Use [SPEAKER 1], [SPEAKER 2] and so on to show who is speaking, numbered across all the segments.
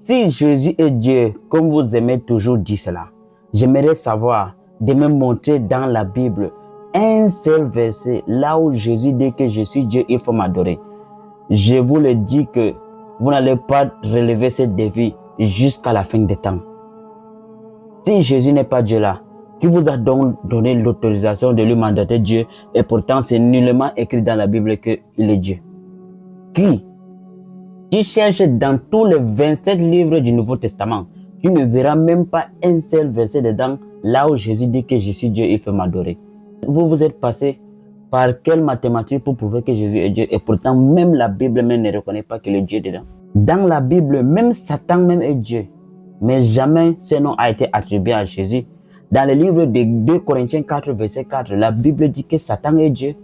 [SPEAKER 1] Si Jésus est Dieu, comme vous aimez toujours dire cela, j'aimerais savoir de me montrer dans la Bible un seul verset là où Jésus dit que je suis Dieu, il faut m'adorer. Je vous le dis que vous n'allez pas relever ce défi jusqu'à la fin des temps. Si Jésus n'est pas Dieu là, qui vous a donc donné l'autorisation de lui mandater Dieu et pourtant c'est nullement écrit dans la Bible qu'il est Dieu? Qui? Tu cherches dans tous les 27 livres du Nouveau Testament, tu ne verras même pas un seul verset dedans là où Jésus dit que je suis Dieu, il faut m'adorer. Vous vous êtes passé par quelle mathématique pour prouver que Jésus est Dieu et pourtant même la Bible même ne reconnaît pas qu'il est Dieu dedans. Dans la Bible, même Satan même est Dieu, mais jamais ce nom a été attribué à Jésus. Dans le livre de 2 Corinthiens 4 verset 4, la Bible dit que Satan est Dieu.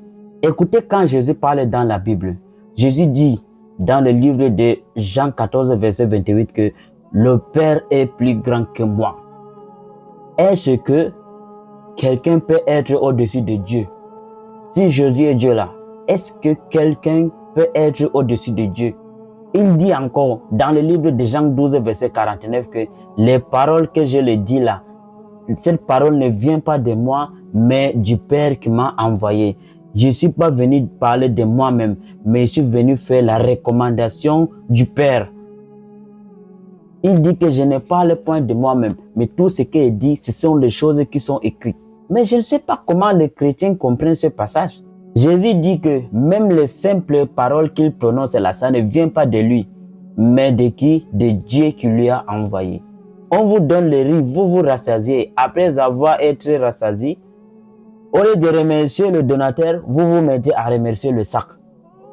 [SPEAKER 1] Écoutez quand Jésus parle dans la Bible, Jésus dit dans le livre de Jean 14 verset 28 que le Père est plus grand que moi. Est-ce que quelqu'un peut être au-dessus de Dieu? Si Jésus est Dieu là, est-ce que quelqu'un peut être au-dessus de Dieu? Il dit encore dans le livre de Jean 12 verset 49 que les paroles que je le dis là, cette parole ne vient pas de moi, mais du Père qui m'a envoyé. Je ne suis pas venu parler de moi-même, mais je suis venu faire la recommandation du Père. Il dit que je ne parle point de moi-même, mais tout ce qu'il dit, ce sont les choses qui sont écrites. Mais je ne sais pas comment les chrétiens comprennent ce passage. Jésus dit que même les simples paroles qu'il prononce là, ça ne vient pas de lui, mais de qui? De Dieu qui lui a envoyé. On vous donne le riz, vous vous rassasiez. Après avoir été rassasié, au lieu de remercier le donateur, vous vous mettez à remercier le sac.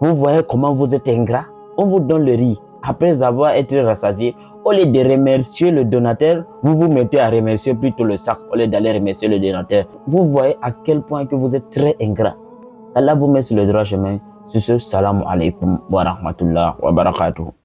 [SPEAKER 1] Vous voyez comment vous êtes ingrat? On vous donne le riz. Après avoir été rassasié, au lieu de remercier le donateur, vous vous mettez à remercier plutôt le sac au lieu d'aller remercier le donateur. Vous voyez à quel point que vous êtes très ingrat. Allah vous met sur le droit chemin. Sur ce, salam alaikum wa rahmatullah wa barakatuh.